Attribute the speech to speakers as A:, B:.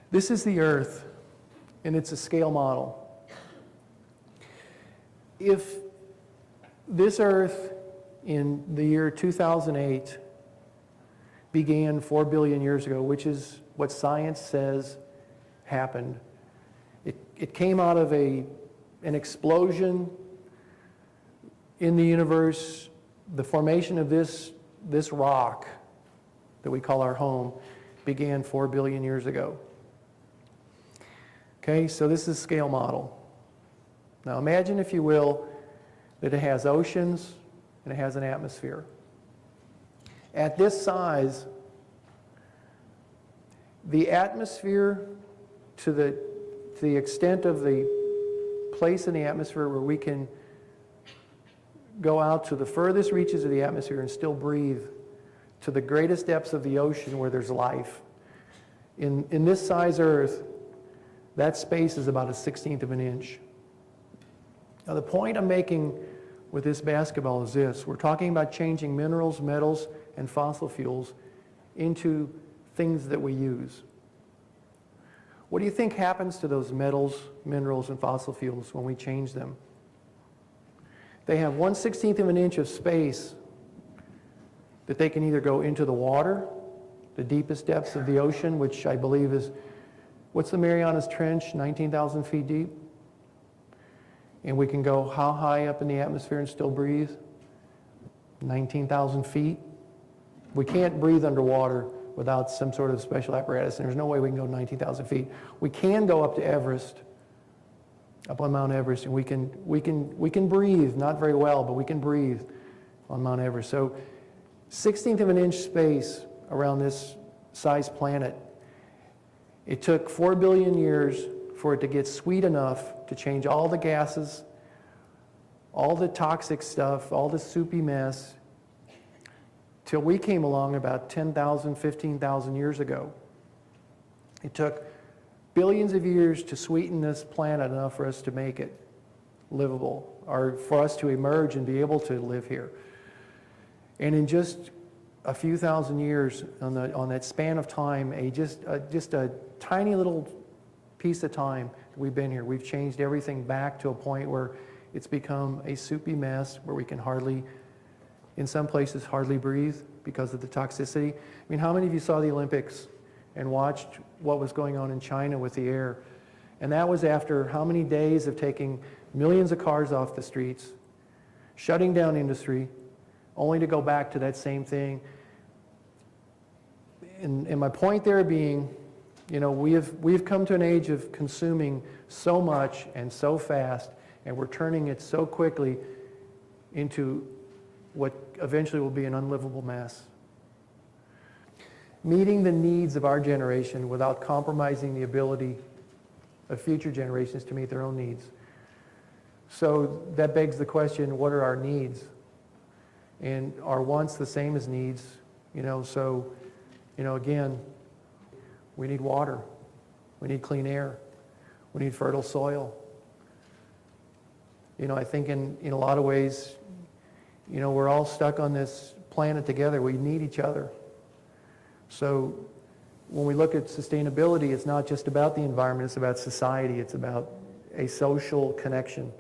A: This is the Earth, and it's a scale model. If this Earth in the year 2008 began 4 billion years ago, which is what science says happened, it came out of an explosion in the universe. The formation of this rock that we call our home began 4 billion years ago. Okay, so this is a scale model. Now imagine, if you will, that it has oceans and it has an atmosphere. At this size, the atmosphere to the extent of the place in the atmosphere where we can go out to the furthest reaches of the atmosphere and still breathe, to the greatest depths of the ocean where there's life. In this size Earth, that space is about 1/16 of an inch. Now the point I'm making with this basketball is this: we're talking about changing minerals, metals, and fossil fuels into things that we use. What do you think happens to those metals, minerals, and fossil fuels when we change them? They have 1/16 of an inch of space that they can either go into the water, the deepest depths of the ocean, which I believe is, what's the Marianas Trench, 19,000 feet deep? And we can go how high up in the atmosphere and still breathe? 19,000 feet. We can't breathe underwater without some sort of special apparatus, and there's no way we can go 19,000 feet. We can go up to Everest, up on Mount Everest, and we can breathe, not very well, but we can breathe on Mount Everest. So 1/16 of an inch space around this size planet. It took 4 billion years for it to get sweet enough to change all the gases, all the toxic stuff, all the soupy mess, till we came along about 10,000, 15,000 years ago. It took billions of years to sweeten this planet enough for us to make it livable, or for us to emerge and be able to live here. And in just a few thousand years, on that span of time, just a tiny little piece of time that we've been here, we've changed everything back to a point where it's become a soupy mess where we can hardly, in some places, hardly breathe because of the toxicity. I mean, how many of you saw the Olympics and watched what was going on in China with the air? And that was after how many days of taking millions of cars off the streets, shutting down industry, only to go back to that same thing. And my point there being, you know, we've come to an age of consuming so much and so fast, and we're turning it so quickly into what eventually will be an unlivable mess. Meeting the needs of our generation without compromising the ability of future generations to meet their own needs. So that begs the question, what are our needs? And are wants the same as needs? You know, so, you know, again, we need water, we need clean air, we need fertile soil. You know, I think in a lot of ways, you know, we're all stuck on this planet together. We need each other. So when we look at sustainability, it's not just about the environment, it's about society, it's about a social connection.